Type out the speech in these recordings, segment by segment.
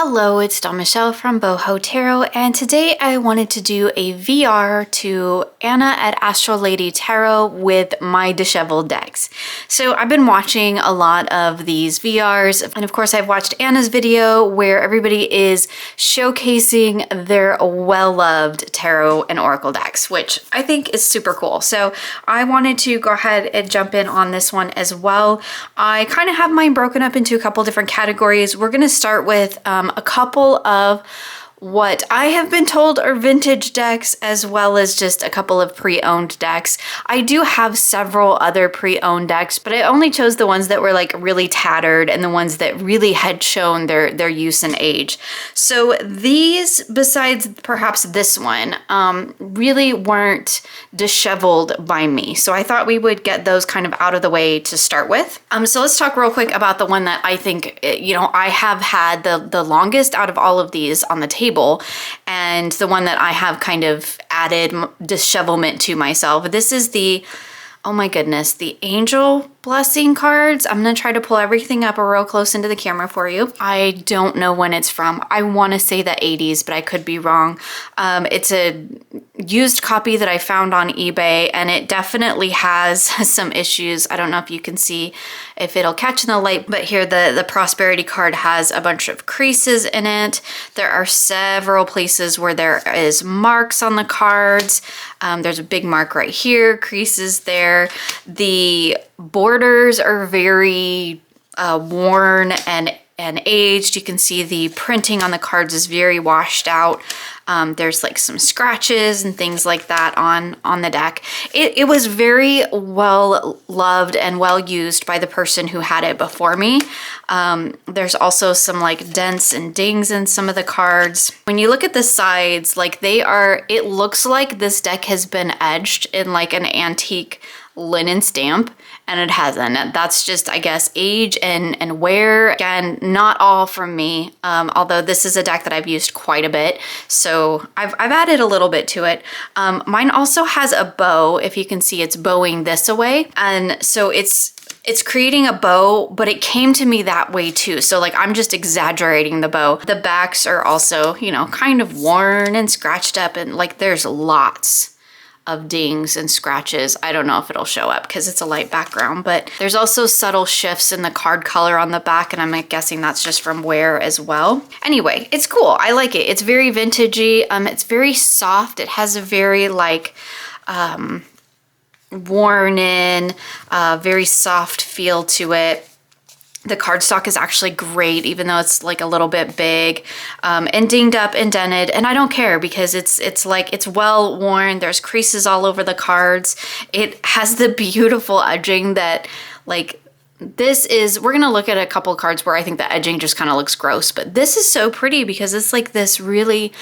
Hello, it's Dawn Michelle from Boho Tarot, and today I wanted to do a VR to Anna at Astral Lady Tarot with my Disheveled decks. So I've been watching a lot of these VRs, and of course I've watched Anna's video where everybody is showcasing their well-loved tarot and oracle decks, which I think is super cool. So I wanted to go ahead and jump in on this one as well. I kind of have mine broken up into a couple different categories. We're going to start with a couple of what I have been told are vintage decks, as well as just a couple of pre-owned decks. I do have several other pre-owned decks, but I only chose the ones that were like really tattered and the ones that really had shown their use and age. So these, besides perhaps this one, really weren't disheveled by me. So I thought we would get those kind of out of the way to start with. So let's talk real quick about the one that I think, I have had the longest out of all of these on the table, and the one that I have kind of added dishevelment to myself. This is the, oh my goodness, the Angel Blessing cards. I'm going to try to pull everything up real close into the camera for you. I don't know when it's from. I want to say the 80s, but I could be wrong. It's a used copy that I found on eBay, and it definitely has some issues. I don't know if you can see if it'll catch in the light, but here the Prosperity card has a bunch of creases in it. There are several places where there is marks on the cards. There's a big mark right here, creases there. The borders are very worn and aged. You can see the printing on the cards is very washed out. There's like some scratches and things like that on the deck. It was very well loved and well used by the person who had it before me. There's also some like dents and dings in some of the cards. When you look at the sides, like it looks like this deck has been edged in like an antique linen stamp, and it hasn't. That's just, I guess, age and wear. Again, not all from me, although this is a deck that I've used quite a bit, so I've added a little bit to it. Mine also has a bow. If you can see, it's bowing this away, and so it's creating a bow, but it came to me that way too. So like I'm just exaggerating the bow. The backs are also, kind of worn and scratched up, and like there's lots of dings and scratches. I don't know if it'll show up because it's a light background, but there's also subtle shifts in the card color on the back, and I'm guessing that's just from wear as well. Anyway, it's cool. I like it. It's very vintagey. It's very soft. It has a very like worn in, very soft feel to it. The cardstock is actually great, even though it's like a little bit big and dinged up and dented, and I don't care because it's well worn. There's creases all over the cards. It has the beautiful edging that like we're gonna look at a couple cards where I think the edging just kind of looks gross, but this is so pretty because it's like this really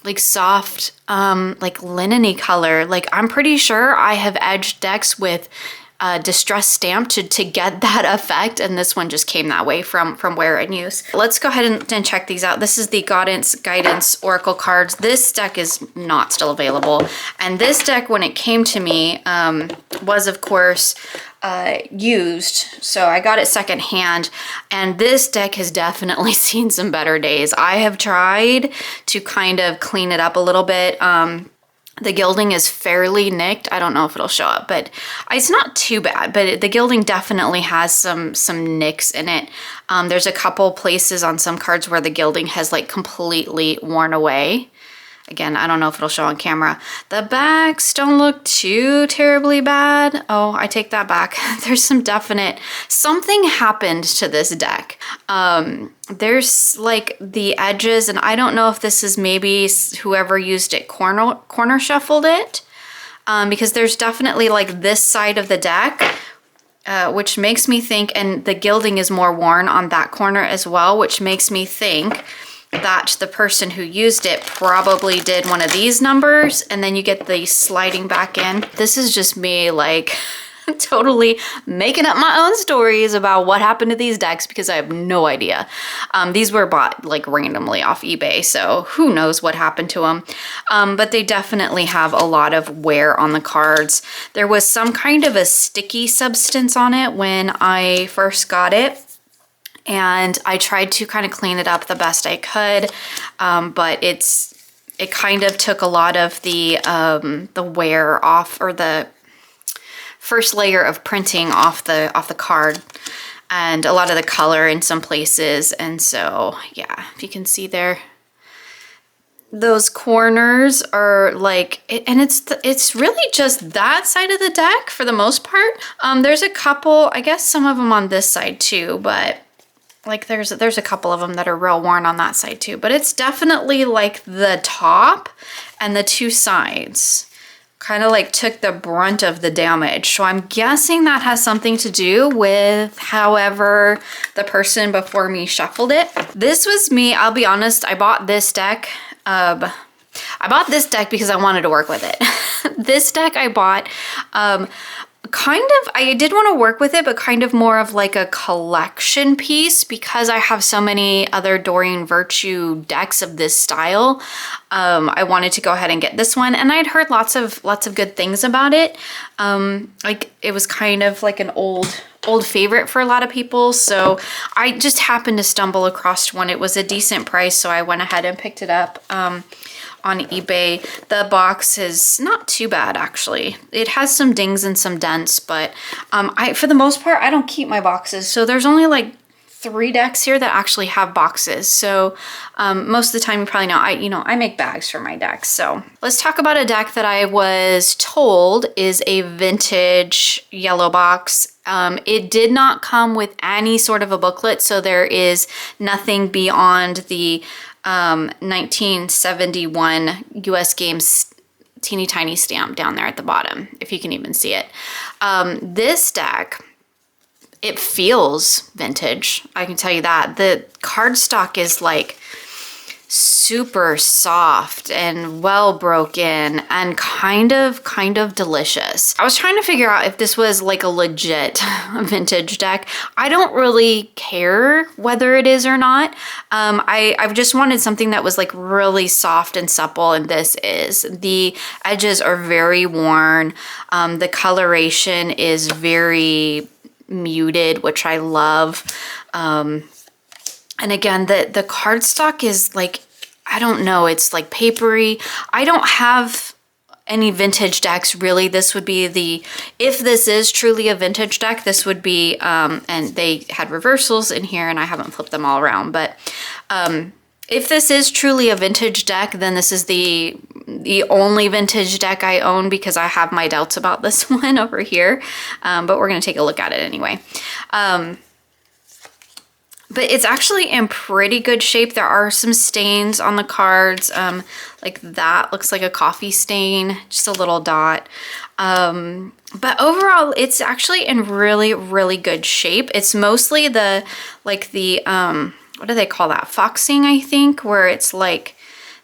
like soft like linen-y color. Like I'm pretty sure I have edged decks with distress stamp to get that effect, and this one just came that way from wear and use. Let's go ahead and check these out. This is the Guidance Oracle cards. This deck is not still available, and this deck, when it came to me, was of course used, so I got it secondhand, and this deck has definitely seen some better days. I have tried to kind of clean it up a little bit. The gilding is fairly nicked. I don't know if it'll show up, but it's not too bad, but the gilding definitely has some nicks in it. There's a couple places on some cards where the gilding has like completely worn away. Again, I don't know if it'll show on camera. The backs don't look too terribly bad. Oh, I take that back. There's something happened to this deck. There's like the edges, and I don't know if this is maybe whoever used it corner shuffled it, because there's definitely like this side of the deck, which makes me think, and the gilding is more worn on that corner as well, which makes me think that the person who used it probably did one of these numbers, and then you get the sliding back in. This is just me like totally making up my own stories about what happened to these decks because I have no idea. These were bought like randomly off eBay, so who knows what happened to them. But they definitely have a lot of wear on the cards. There was some kind of a sticky substance on it when I first got it. and I tried to kind of clean it up the best I could, but it kind of took a lot of the wear off, or the first layer of printing off the card, and a lot of the color in some places. And so yeah, if you can see there, those corners are like, and it's really just that side of the deck for the most part. There's a couple, I guess some of them on this side too, but like there's a couple of them that are real worn on that side too. But it's definitely like the top and the two sides kind of like took the brunt of the damage. So I'm guessing that has something to do with however the person before me shuffled it. This was me, I'll be honest, I bought this deck because I wanted to work with it. This deck I bought, I did want to work with it, but kind of more of like a collection piece, because I have so many other Doreen Virtue decks of this style. I wanted to go ahead and get this one, and I'd heard lots of good things about it. Like it was kind of like an old favorite for a lot of people, so I just happened to stumble across one. It was a decent price, so I went ahead and picked it up on eBay. The box is not too bad, actually. It has some dings and some dents, but for the most part, I don't keep my boxes, so there's only like 3 decks here that actually have boxes. So most of the time, you probably know, I make bags for my decks. So let's talk about a deck that I was told is a vintage yellow box. It did not come with any sort of a booklet, so there is nothing beyond the 1971 US Games teeny tiny stamp down there at the bottom, if you can even see it. This deck, it feels vintage, I can tell you that. The cardstock is like super soft and well broken and kind of delicious. I was trying to figure out if this was like a legit vintage deck. I don't really care whether it is or not. I've just wanted something that was like really soft and supple, and this is. The edges are very worn. The coloration is very muted, which I love. And again, the cardstock is like, I don't know, it's like papery. I don't have any vintage decks really. This would be if this is truly a vintage deck, this would be, and they had reversals in here and I haven't flipped them all around, but if this is truly a vintage deck, then this is the only vintage deck I own, because I have my doubts about this one over here. But we're gonna take a look at it anyway. But it's actually in pretty good shape. There are some stains on the cards. Like that looks like a coffee stain, just a little dot. But overall, it's actually in really, really good shape. It's mostly what do they call that? Foxing, I think, where it's like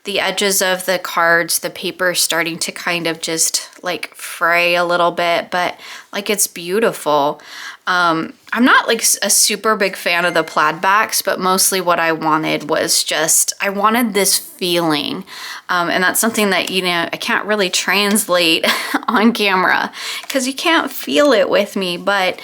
the edges of the cards, the paper starting to kind of just like fray a little bit, but like it's beautiful. I'm not like a super big fan of the plaid backs, but mostly what I wanted was just, I wanted this feeling. And that's something that, I can't really translate on camera because you can't feel it with me, but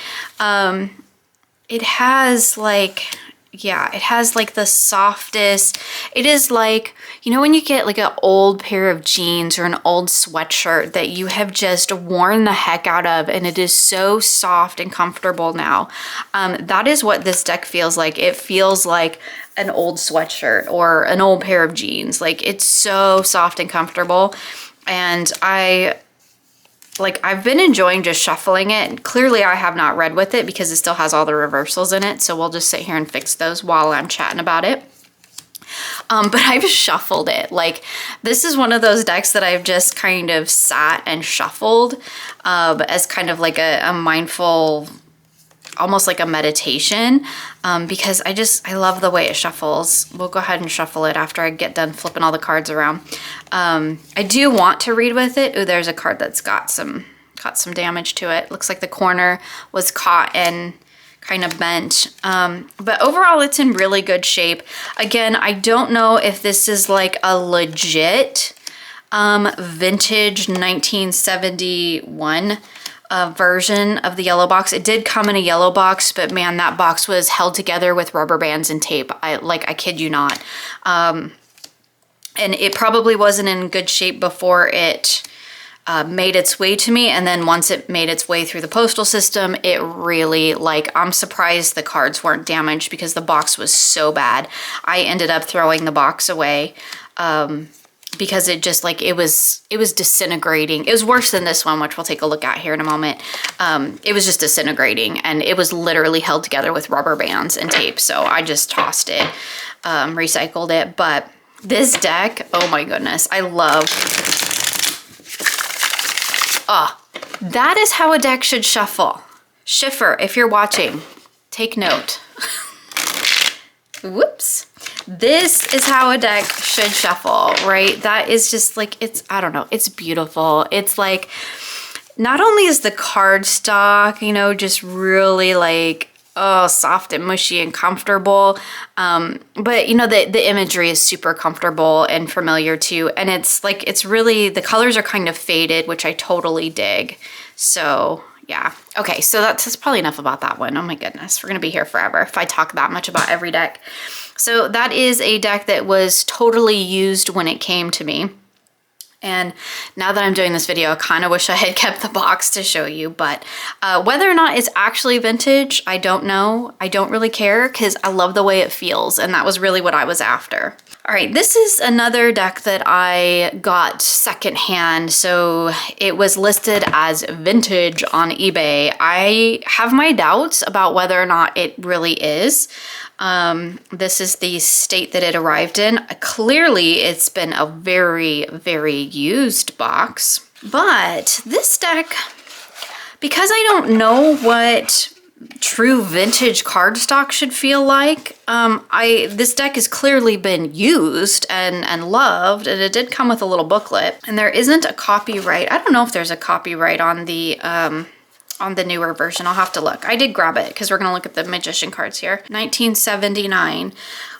it has like, yeah, it has like the softest, it is like, when you get like an old pair of jeans or an old sweatshirt that you have just worn the heck out of and it is so soft and comfortable now. That is what this deck feels like. It feels like an old sweatshirt or an old pair of jeans. Like it's so soft and comfortable. And I've been enjoying just shuffling it. Clearly I have not read with it because it still has all the reversals in it. So we'll just sit here and fix those while I'm chatting about it. But I've shuffled it. Like this is one of those decks that I've just kind of sat and shuffled as kind of like a mindful, almost like a meditation, because I love the way it shuffles. We'll go ahead and shuffle it after I get done flipping all the cards around. I do want to read with it. Oh, there's a card that's got some damage to it. Looks like the corner was caught and kind of bent. But overall, it's in really good shape. Again, I don't know if this is like a legit vintage 1971 version of the yellow box. It did come in a yellow box, but man, that box was held together with rubber bands and tape. I kid you not. And it probably wasn't in good shape before it made its way to me, and then once it made its way through the postal system, it really, like, I'm surprised the cards weren't damaged because the box was so bad. I ended up throwing the box away because it just, like, it was disintegrating. It was worse than this one, which we'll take a look at here in a moment. It was just disintegrating, and it was literally held together with rubber bands and tape, so I just tossed it, recycled it. But this deck, oh my goodness, I love. That is how a deck should shuffle. Schiffer, if you're watching, take note. Whoops. This is how a deck should shuffle, right? That is just like, it's, I don't know, it's beautiful. It's like, not only is the card stock, you know, just really like, oh, soft and mushy and comfortable. But you know, the imagery is super comfortable and familiar too. And it's like, it's really, the colors are kind of faded, which I totally dig. So yeah. Okay, so that's probably enough about that one. Oh my goodness, we're gonna be here forever if I talk that much about every deck. So that is a deck that was totally used when it came to me. And now that I'm doing this video, I kind of wish I had kept the box to show you, but whether or not it's actually vintage, I don't know. I don't really care because I love the way it feels, and that was really what I was after. All right, this is another deck that I got secondhand, so it was listed as vintage on eBay. I have my doubts about whether or not it really is. This is the state that it arrived in. Clearly, it's been a very, very used box. But this deck, because I don't know what true vintage cardstock should feel like, this deck has clearly been used and loved, and it did come with a little booklet. And there isn't a copyright. I don't know if there's a copyright on the newer version. I'll have to look. I did grab it because we're going to look at the magician cards here. 1979.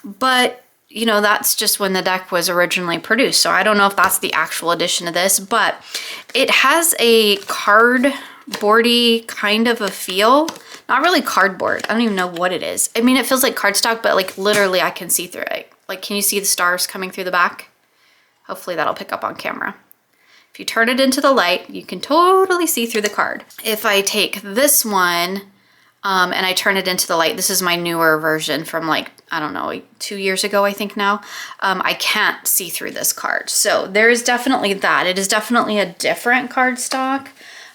But, you know, that's just when the deck was originally produced. So I don't know if that's the actual edition of this, but it has a cardboardy kind of a feel. Not really cardboard. I don't even know what it is. I mean, it feels like cardstock, but like literally I can see through it. Like, can you see the stars coming through the back? Hopefully that'll pick up on camera. If you turn it into the light, you can totally see through the card. If I take this one and I turn it into the light, this is my newer version from like, I don't know, like 2 years ago, I think now. I can't see through this card. So there is definitely that. It is definitely a different card stock.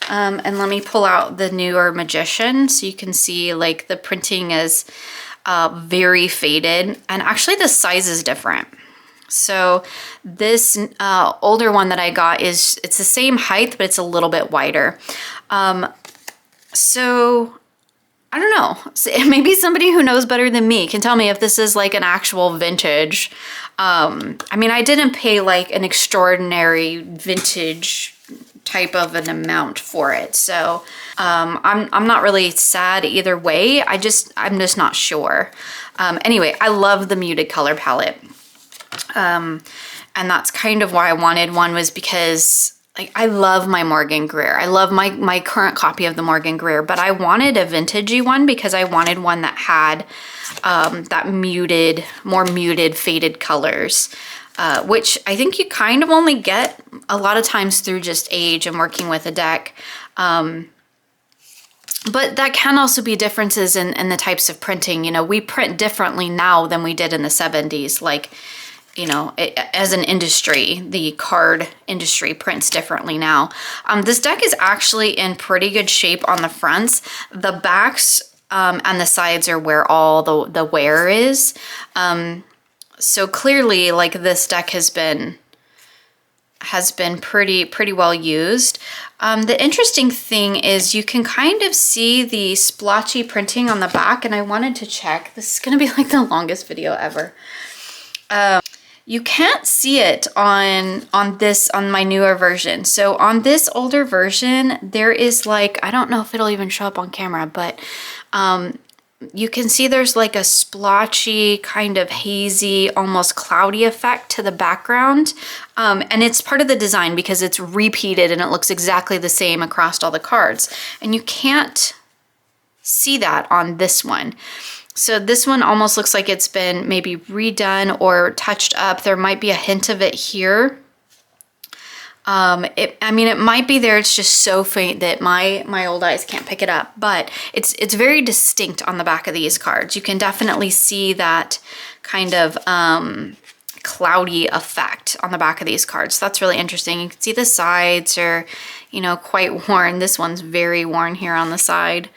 And let me pull out the newer magician so you can see like the printing is very faded, and actually the size is different. So this older one that I got it's the same height, but it's a little bit wider. So I don't know. Maybe somebody who knows better than me can tell me if this is like an actual vintage. I mean, I didn't pay like an extraordinary vintage type of an amount for it. So I'm not really sad either way. I'm just not sure. Anyway, I love the muted color palette. And that's kind of why I wanted one, was because like I love my Morgan Greer. I love my current copy of the Morgan Greer, but I wanted a vintagey one because I wanted one that had that more muted, faded colors, which I think you kind of only get a lot of times through just age and working with a deck. But that can also be differences in the types of printing. You know, we print differently now than we did in the 70s. Like, you know, as an industry, the card industry prints differently now. This deck is actually in pretty good shape on the fronts. The backs and the sides are where all the wear is. So clearly, like, this deck has been pretty well used. The interesting thing is you can kind of see the splotchy printing on the back, and I wanted to check. This is gonna be like the longest video ever. You can't see it on my newer version. So on this older version, there is like, I don't know if it'll even show up on camera, but you can see there's like a splotchy, kind of hazy, almost cloudy effect to the background. And it's part of the design because it's repeated and it looks exactly the same across all the cards. And you can't see that on this one. So this one almost looks like it's been maybe redone or touched up. There might be a hint of it here. I mean, it might be there. It's just so faint that my old eyes can't pick it up, but it's very distinct on the back of these cards. You can definitely see that kind of cloudy effect on the back of these cards. So that's really interesting. You can see the sides are, you know, quite worn. This one's very worn here on the side.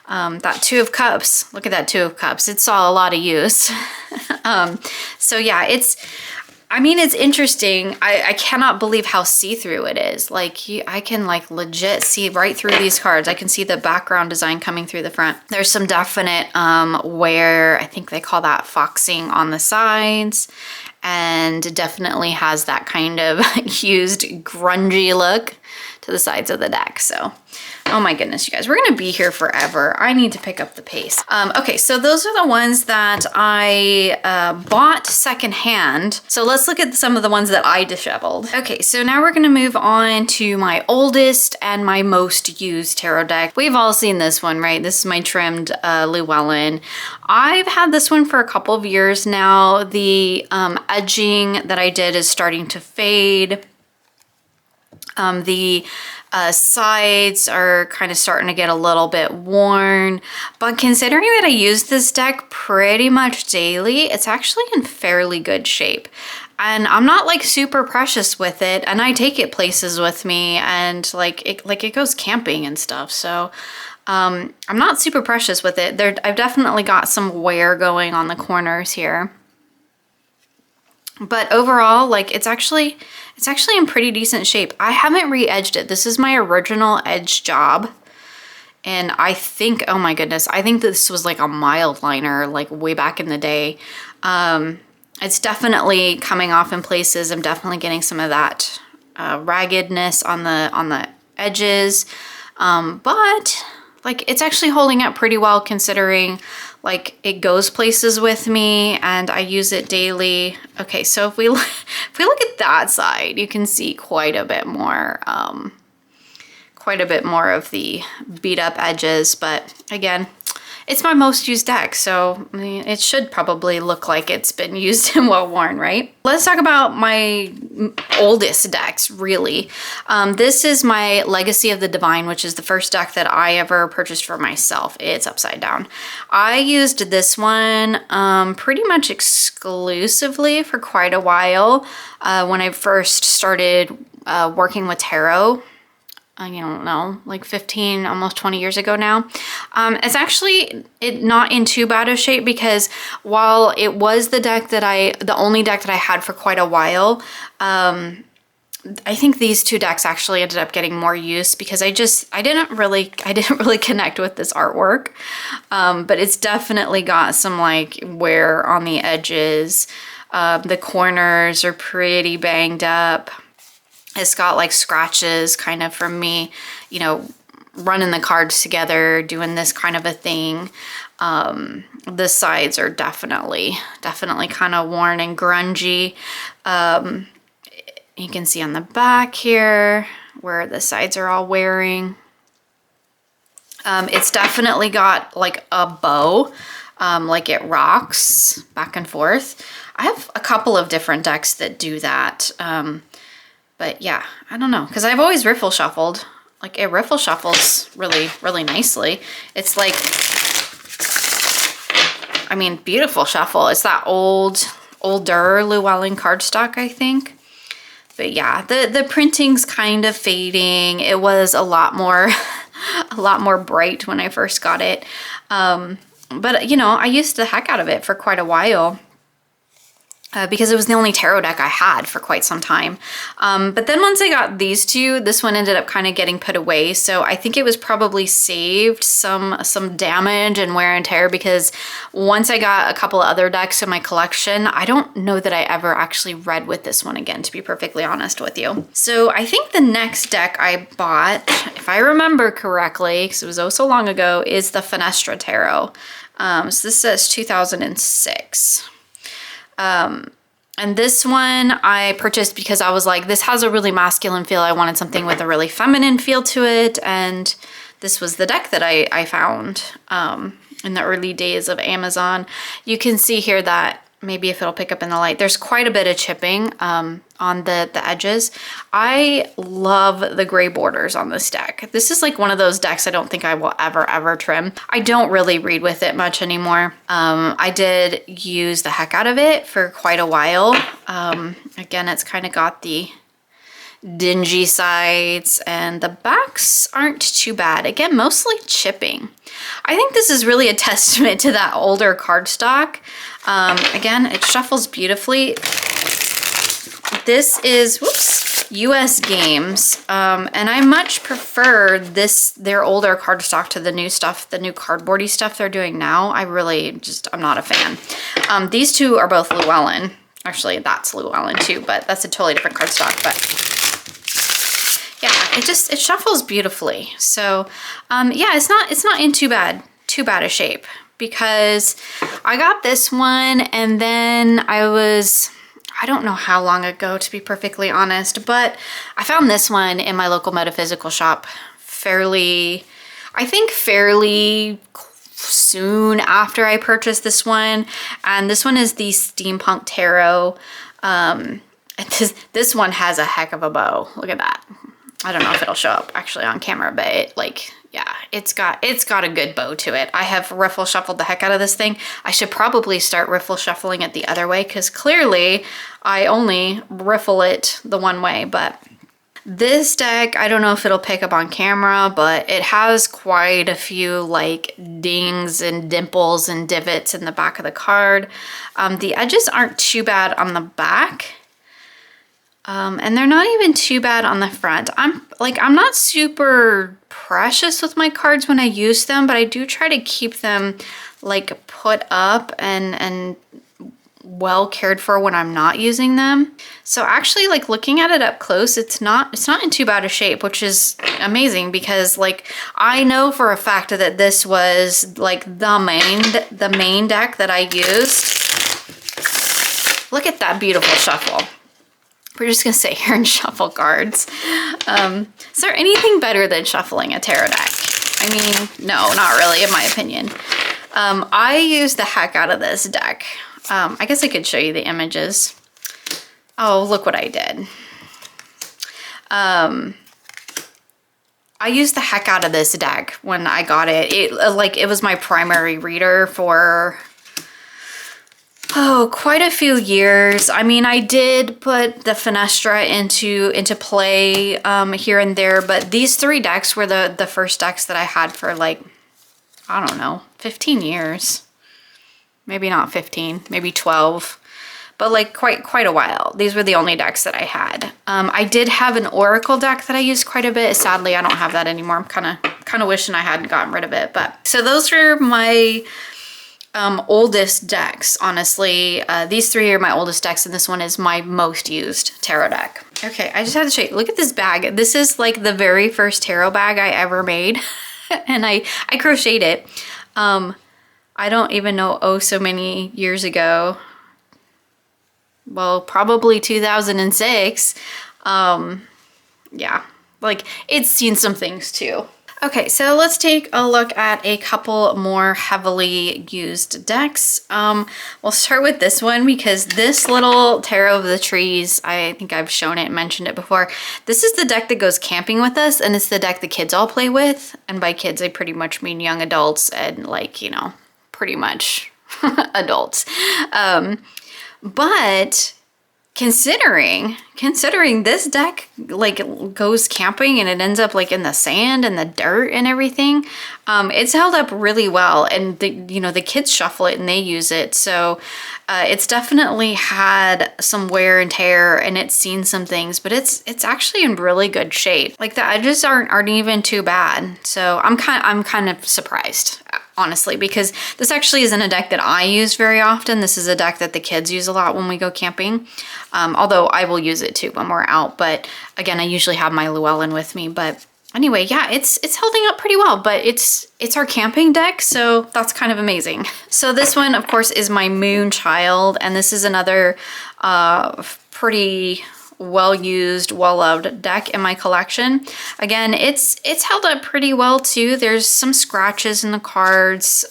That Two of Cups, look at that Two of Cups. It saw a lot of use. So yeah, I mean, it's interesting. I cannot believe how see-through it is. Like, I can like legit see right through these cards. I can see the background design coming through the front. There's some definite wear, I think they call that foxing on the sides, and definitely has that kind of used grungy look to the sides of the deck. So, oh my goodness, you guys, we're gonna be here forever. I need to pick up the pace. Okay, so those are the ones that I bought secondhand. So let's look at some of the ones that I disheveled. Okay, so now we're gonna move on to my oldest and my most used tarot deck. We've all seen this one, right? This is my trimmed Llewellyn. I've had this one for a couple of years now. The edging that I did is starting to fade. The sides are kind of starting to get a little bit worn, but considering that I use this deck pretty much daily, it's actually in fairly good shape. And I'm not like super precious with it, and I take it places with me, and it goes camping and stuff. So I'm not super precious with it. I've definitely got some wear going on the corners here. But overall, like, it's actually in pretty decent shape. I haven't re-edged it. This is my original edge job. And I think, oh my goodness, I think this was like a mild liner, like way back in the day. It's definitely coming off in places. I'm definitely getting some of that raggedness on the edges. But like, it's actually holding up pretty well considering like it goes places with me and I use it daily. Okay, so if we look at that side, you can see quite a bit more of the beat up edges. But again, it's my most used deck, so I mean, it should probably look like it's been used and well worn, right? Let's talk about my oldest decks, really. This is my Legacy of the Divine, which is the first deck that I ever purchased for myself. It's upside down. I used this one pretty much exclusively for quite a while when I first started working with tarot. I don't know, like 15, almost 20 years ago now. It's actually not in too bad of shape because while it was the only deck that I had for quite a while, I think these two decks actually ended up getting more use because I didn't really connect with this artwork. But it's definitely got some like wear on the edges. The corners are pretty banged up. It's got like scratches kind of from me, you know, running the cards together, doing this kind of a thing. The sides are definitely kind of worn and grungy. You can see on the back here where the sides are all wearing. It's definitely got like a bow, like it rocks back and forth. I have a couple of different decks that do that. But yeah, I don't know, because I've always riffle shuffled. Like it riffle shuffles really, really nicely. It's like, I mean, beautiful shuffle. It's that older Llewellyn cardstock, I think. But yeah, the printing's kind of fading. It was a lot more, a lot more bright when I first got it. But you know, I used the heck out of it for quite a while. because it was the only tarot deck I had for quite some time. But then once I got these two, this one ended up kind of getting put away. So I think it was probably saved some damage and wear and tear, because once I got a couple of other decks in my collection, I don't know that I ever actually read with this one again, to be perfectly honest with you. So I think the next deck I bought, if I remember correctly, because it was oh so long ago, is the Fenestra Tarot. So this says 2006. And this one I purchased because I was like, this has a really masculine feel. I wanted something with a really feminine feel to it. And this was the deck that I found in the early days of Amazon. You can see here that, maybe if it'll pick up in the light, there's quite a bit of chipping on the edges. I love the gray borders on this deck. This is like one of those decks I don't think I will ever trim. I don't really read with it much anymore. I did use the heck out of it for quite a while. Again, it's kind of got the dingy sides, and the backs aren't too bad. Again, mostly chipping. I think this is really a testament to that older cardstock. Again, it shuffles beautifully. This is, whoops, US Games, and I much prefer their older cardstock to the new stuff, the new cardboardy stuff they're doing now. I'm not a fan. These two are both Llewellyn. Actually, that's Llewellyn too, but that's a totally different cardstock. But yeah, it shuffles beautifully. So yeah, it's not in too bad a shape, because I got this one, and then I don't know how long ago, to be perfectly honest, but I found this one in my local metaphysical shop fairly soon after I purchased this one. And this one is the Steampunk Tarot. This one has a heck of a bow. Look at that. I don't know if it'll show up actually on camera, but yeah, it's got a good bow to it. I have riffle shuffled the heck out of this thing. I should probably start riffle shuffling it the other way, because clearly I only riffle it the one way. But this deck, I don't know if it'll pick up on camera, but it has quite a few like dings and dimples and divots in the back of the card. The edges aren't too bad on the back. And they're not even too bad on the front. I'm not super precious with my cards when I use them, but I do try to keep them like put up and well cared for when I'm not using them. So actually, like, looking at it up close, it's not in too bad a shape, which is amazing, because like I know for a fact that this was like the main deck that I used. Look at that beautiful shuffle. We're just gonna sit here and shuffle cards. Is there anything better than shuffling a tarot deck? I mean, no, not really, in my opinion. I use the heck out of this deck. I guess I could show you the images. Oh, look what I did. I used the heck out of this deck when I got it. It was my primary reader for quite a few years. I mean, I did put the Fenestra into play here and there, but these three decks were the first decks that I had for like, I don't know, 15 years. Maybe not 15, maybe 12, but like quite a while. These were the only decks that I had. I did have an Oracle deck that I used quite a bit. Sadly, I don't have that anymore. I'm kind of wishing I hadn't gotten rid of it. But so those are my oldest decks, honestly. These three are my oldest decks, and this one is my most used tarot deck. Okay, I just had to show you. Look at this bag. This is like the very first tarot bag I ever made, and I crocheted it. I don't even know, so many years ago. Well, probably 2006. Yeah, like it's seen some things too. Okay, so let's take a look at a couple more heavily used decks. We'll start with this one, because this little Tarot of the Trees, I think I've shown it and mentioned it before. This is the deck that goes camping with us, and it's the deck the kids all play with. And by kids, I pretty much mean young adults and like, you know, pretty much adults. But considering this deck like goes camping and it ends up like in the sand and the dirt and everything, it's held up really well, and the kids shuffle it and they use it, so it's definitely had some wear and tear and it's seen some things, but it's actually in really good shape. Like the edges aren't even too bad, so I'm kind of surprised, honestly, because this actually isn't a deck that I use very often. This is a deck that the kids use a lot when we go camping. Although I will use it too when we're out. But again, I usually have my Llewellyn with me. But anyway, yeah, it's holding up pretty well, but it's our camping deck, so that's kind of amazing. So this one, of course, is my Moonchild, and this is another pretty well-used, well-loved deck in my collection. Again, it's held up pretty well too. There's some scratches in the cards,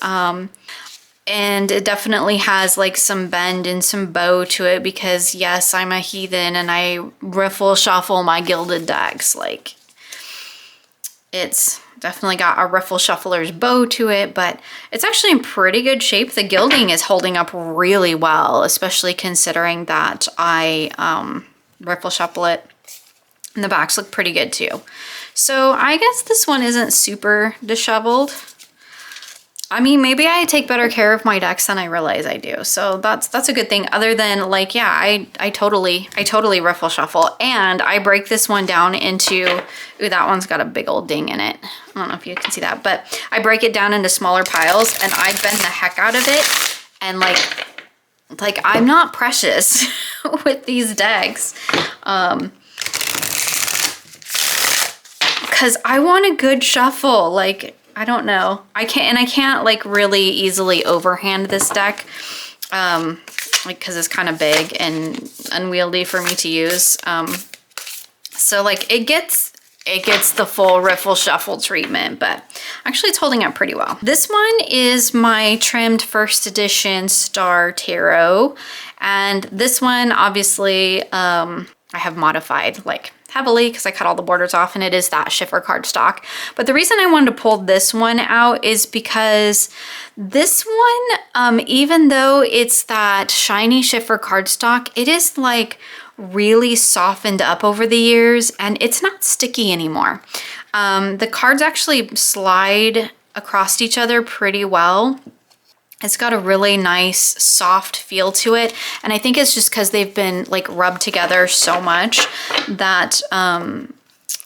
and it definitely has like some bend and some bow to it because yes, I'm a heathen and I riffle shuffle my gilded decks. Like, it's definitely got a riffle shuffler's bow to it, but it's actually in pretty good shape. The gilding is holding up really well, especially considering that I riffle shuffle it, and the backs look pretty good too. So I guess this one isn't super disheveled. I mean, maybe I take better care of my decks than I realize I do. So that's a good thing, other than like, yeah, I totally riffle shuffle, and I break this one down into, ooh, that one's got a big old ding in it. I don't know if you can see that, but I break it down into smaller piles and I bend the heck out of it, and like I'm not precious with these decks. Because I want a good shuffle. Like, I don't know. I can't like really easily overhand this deck. Like, because it's kind of big and unwieldy for me to use. So like it gets the full riffle shuffle treatment, but actually it's holding up pretty well. This one is my trimmed first edition Star Tarot, and this one obviously I have modified like heavily because I cut all the borders off, and it is that Schiffer cardstock. But the reason I wanted to pull this one out is because this one, even though it's that shiny Schiffer cardstock, it is like really softened up over the years and it's not sticky anymore. The cards actually slide across each other pretty well. It's got a really nice soft feel to it, and I think it's just because they've been like rubbed together so much that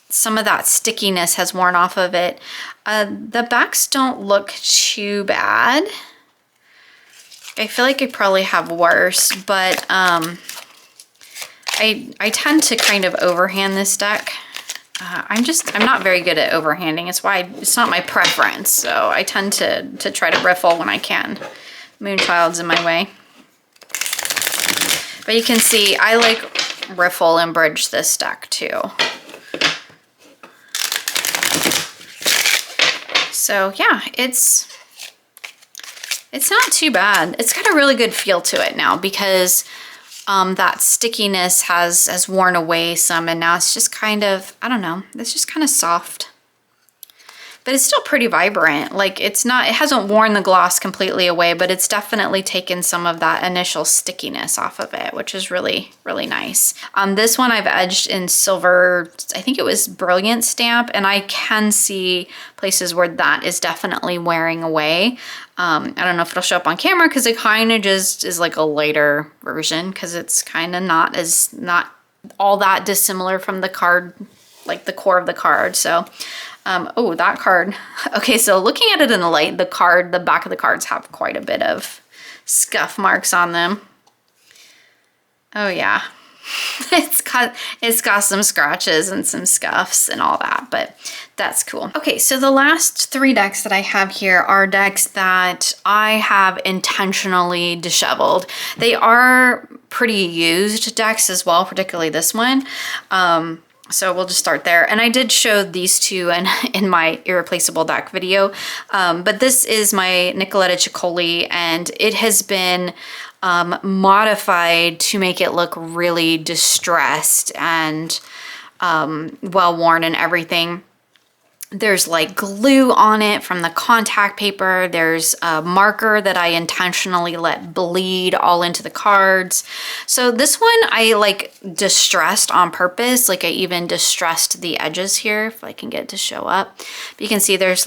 some of that stickiness has worn off of it. The backs don't look too bad. I feel like I probably have worse, but I tend to kind of overhand this deck. I'm not very good at overhanding. It's why it's not my preference. So I tend to try to riffle when I can. Moonchild's in my way. But you can see I like riffle and bridge this deck too. So yeah, it's not too bad. It's got a really good feel to it now because that stickiness has worn away some, and now it's just kind of, I don't know, it's just kind of soft. But it's still pretty vibrant. Like it hasn't worn the gloss completely away, but it's definitely taken some of that initial stickiness off of it, which is really, really nice. This one I've edged in silver, I think it was Brilliant stamp, and I can see places where that is definitely wearing away. I don't know if it'll show up on camera because it kind of just is like a lighter version because it's kind of not all that dissimilar from the card, like the core of the card. So oh, that card. Okay, so looking at it in the light, the back of the cards have quite a bit of scuff marks on them. Oh yeah, it's got some scratches and some scuffs and all that, but that's cool. Okay, so the last three decks that I have here are decks that I have intentionally disheveled. They are pretty used decks as well, particularly this one. So we'll just start there. And I did show these two in my irreplaceable deck video, but this is my Nicoletta Ciccoli, and it has been modified to make it look really distressed and well worn and everything. There's like glue on it from the contact paper. There's a marker that I intentionally let bleed all into the cards. So this one I like distressed on purpose. Like I even distressed the edges here, if I can get it to show up. But you can see there's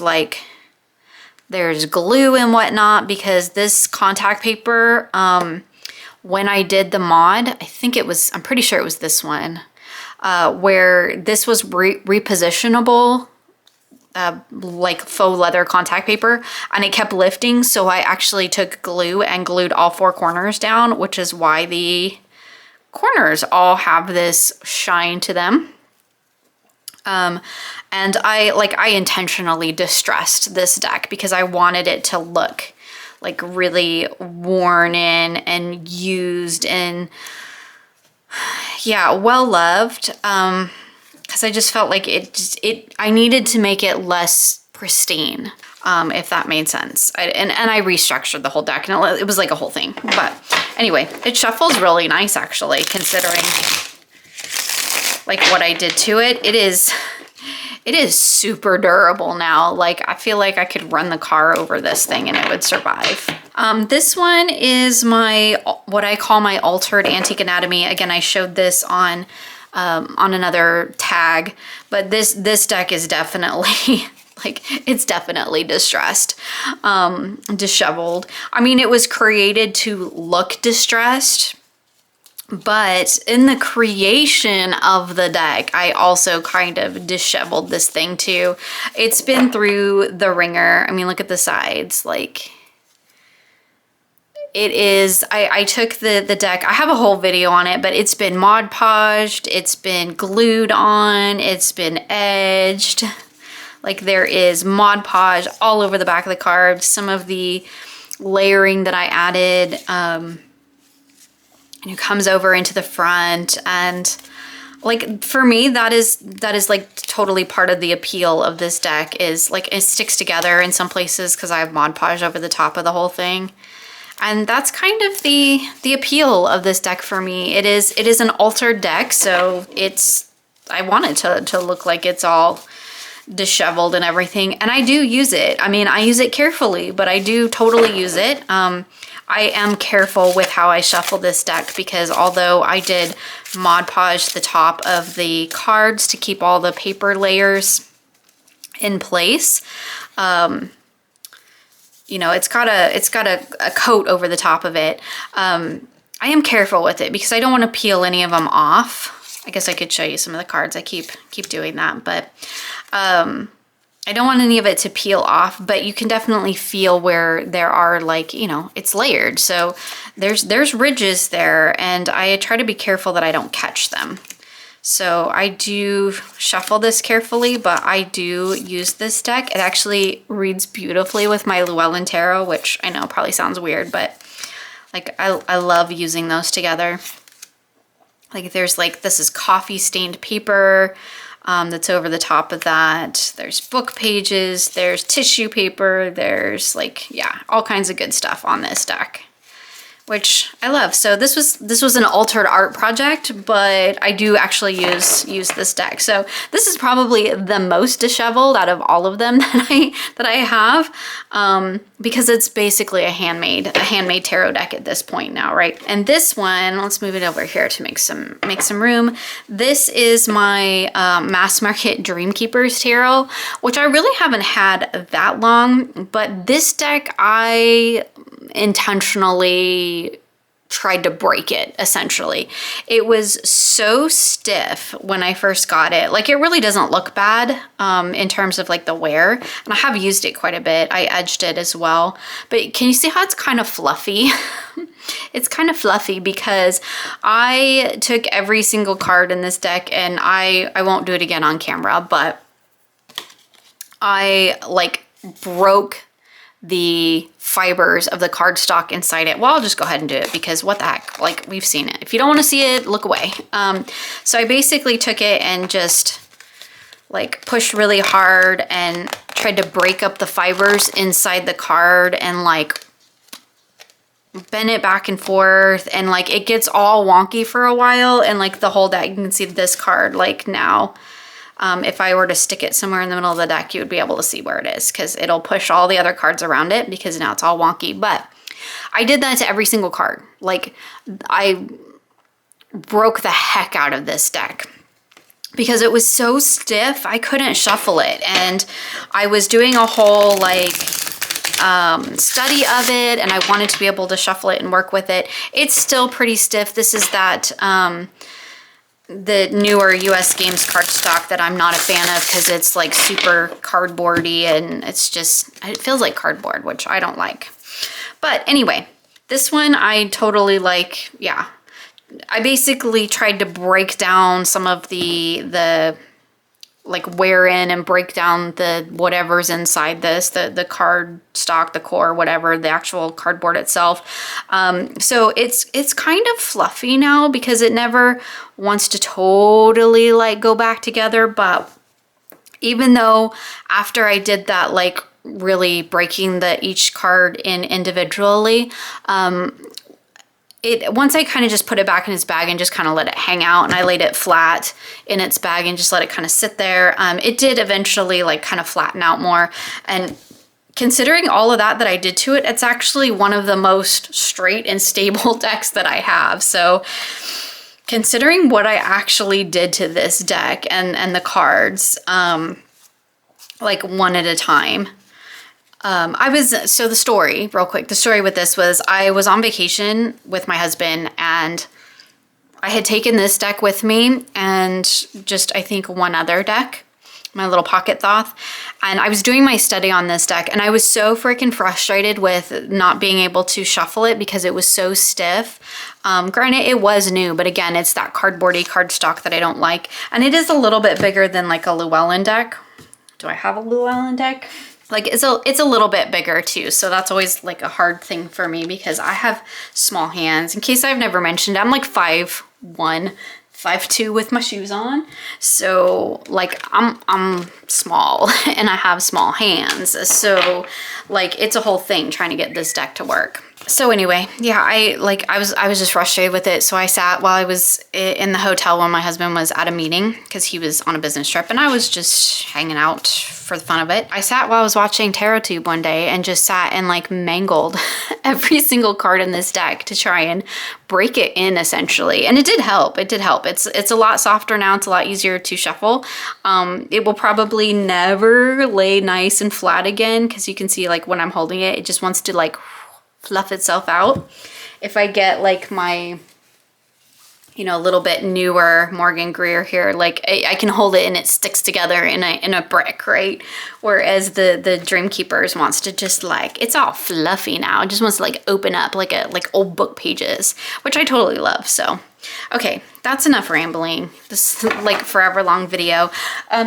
glue and whatnot, because this contact paper, when I did the mod, I'm pretty sure it was this one, where this was repositionable, like faux leather contact paper, and it kept lifting. So I actually took glue and glued all 4 corners down, which is why the corners all have this shine to them. And I intentionally distressed this deck because I wanted it to look like really worn in and used and yeah, well loved. Because I just felt like I needed to make it less pristine, if that made sense. And I restructured the whole deck, and it was like a whole thing. But anyway, it shuffles really nice, actually, considering like what I did to it. It is super durable now. Like I feel like I could run the car over this thing and it would survive. This one is what I call my altered antique anatomy. Again, I showed this on another tag, but this deck is definitely it's definitely distressed, disheveled. I mean, it was created to look distressed, but in the creation of the deck, I also kind of disheveled this thing too. It's been through the ringer. I mean, look at the sides, like it is, I took the deck, I have a whole video on it, but it's been Mod Podged, it's been glued on, it's been edged. Like there is Mod Podge all over the back of the card. Some of the layering that I added, it comes over into the front, and like for me, that is like totally part of the appeal of this deck, is like it sticks together in some places because I have Mod Podge over the top of the whole thing. And that's kind of the appeal of this deck for me. It is an altered deck, so I want it to look like it's all disheveled and everything. And I do use it. I mean, I use it carefully, but I do totally use it. I am careful with how I shuffle this deck, because although I did Mod Podge the top of the cards to keep all the paper layers in place, you know, it's got a coat over the top of it. I am careful with it because I don't want to peel any of them off. I guess I could show you some of the cards. I keep doing that, but I don't want any of it to peel off, but you can definitely feel where there are, like, you know, it's layered. So there's ridges there, and I try to be careful that I don't catch them. So I do shuffle this carefully, but I do use this deck. It actually reads beautifully with my Llewellyn Tarot, which I know probably sounds weird, but like I love using those together. Like there's like, this is coffee stained paper that's over the top of that. There's book pages, there's tissue paper, there's like, yeah, all kinds of good stuff on this deck, which I love. So this was an altered art project, but I do actually use this deck. So this is probably the most disheveled out of all of them that I have, because it's basically a handmade tarot deck at this point now, right? And this one, let's move it over here to make some room. This is my Mass Market Dreamkeepers Tarot, which I really haven't had that long, but this deck I intentionally tried to break it, essentially. It was so stiff when I first got it. Like, it really doesn't look bad in terms of like the wear, and I have used it quite a bit. I edged it as well, but can you see how it's kind of fluffy? It's kind of fluffy because I took every single card in this deck, and I won't do it again on camera, but I like broke the fibers of the cardstock inside it. Well, I'll just go ahead and do it because what the heck, like, we've seen it. If you don't want to see it, look away. So I basically took it and just like pushed really hard and tried to break up the fibers inside the card and like bend it back and forth, and like it gets all wonky for a while, and like the whole deck, you can see this card like now If I were to stick it somewhere in the middle of the deck, you would be able to see where it is because it'll push all the other cards around it because now it's all wonky. But I did that to every single card. Like, I broke the heck out of this deck because it was so stiff, I couldn't shuffle it. And I was doing a whole like study of it, and I wanted to be able to shuffle it and work with it. It's still pretty stiff. This is that the newer US Games cardstock that I'm not a fan of because it's like super cardboardy and it's just, it feels like cardboard, which I don't like. But anyway, this one I totally like. Yeah, I basically tried to break down some of the like wear in and break down the whatever's inside this, the card stock, the core, whatever, the actual cardboard itself. So it's kind of fluffy now because it never wants to totally like go back together. But even though after I did that, like really breaking each card in individually, once I kind of just put it back in its bag and just kind of let it hang out, and I laid it flat in its bag and just let it kind of sit there, it did eventually like kind of flatten out more. And considering all of that I did to it, it's actually one of the most straight and stable decks that I have. So considering what I actually did to this deck and the cards, like one at a time, so the story, real quick, the story with this was I was on vacation with my husband and I had taken this deck with me and just, I think, one other deck, my little pocket Thoth. And I was doing my study on this deck and I was so freaking frustrated with not being able to shuffle it because it was so stiff. Granted, it was new, but again, it's that cardboardy cardstock that I don't like. And it is a little bit bigger than like a Llewellyn deck. Do I have a Llewellyn deck? Like it's a little bit bigger too, so that's always like a hard thing for me because I have small hands. In case I've never mentioned, I'm like 5'1", 5'2" with my shoes on. So like I'm small and I have small hands. So like it's a whole thing trying to get this deck to work. So anyway, yeah, I was just frustrated with it. So I sat while I was in the hotel when my husband was at a meeting because he was on a business trip and I was just hanging out for the fun of it. I sat while I was watching TarotTube one day and just sat and like mangled every single card in this deck to try and break it in essentially. And it did help. It did help. It's a lot softer now. It's a lot easier to shuffle. It will probably never lay nice and flat again because you can see like when I'm holding it, it just wants to like fluff itself out. If I get like my, you know, a little bit newer Morgan Greer here, like I can hold it and it sticks together in a brick, right? Whereas the Dream Keepers wants to just like, it's all fluffy now. It just wants to like open up like old book pages, which I totally love. So, okay, that's enough rambling. This is like forever long video.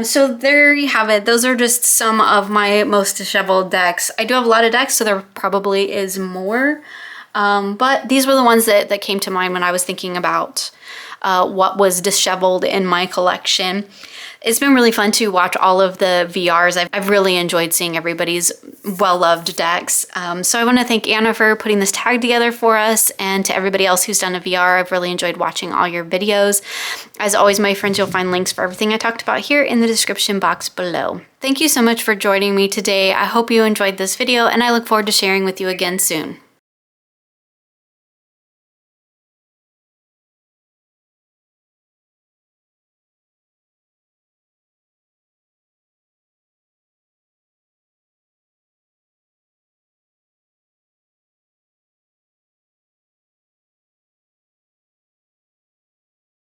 So there you have it. Those are just some of my most disheveled decks. I do have a lot of decks, so there probably is more. But these were the ones that came to mind when I was thinking about what was disheveled in my collection. It's been really fun to watch all of the VRs. I've really enjoyed seeing everybody's well-loved decks. So I want to thank Anna for putting this tag together for us, and to everybody else who's done a VR. I've really enjoyed watching all your videos. As always, my friends, you'll find links for everything I talked about here in the description box below. Thank you so much for joining me today. I hope you enjoyed this video, and I look forward to sharing with you again soon.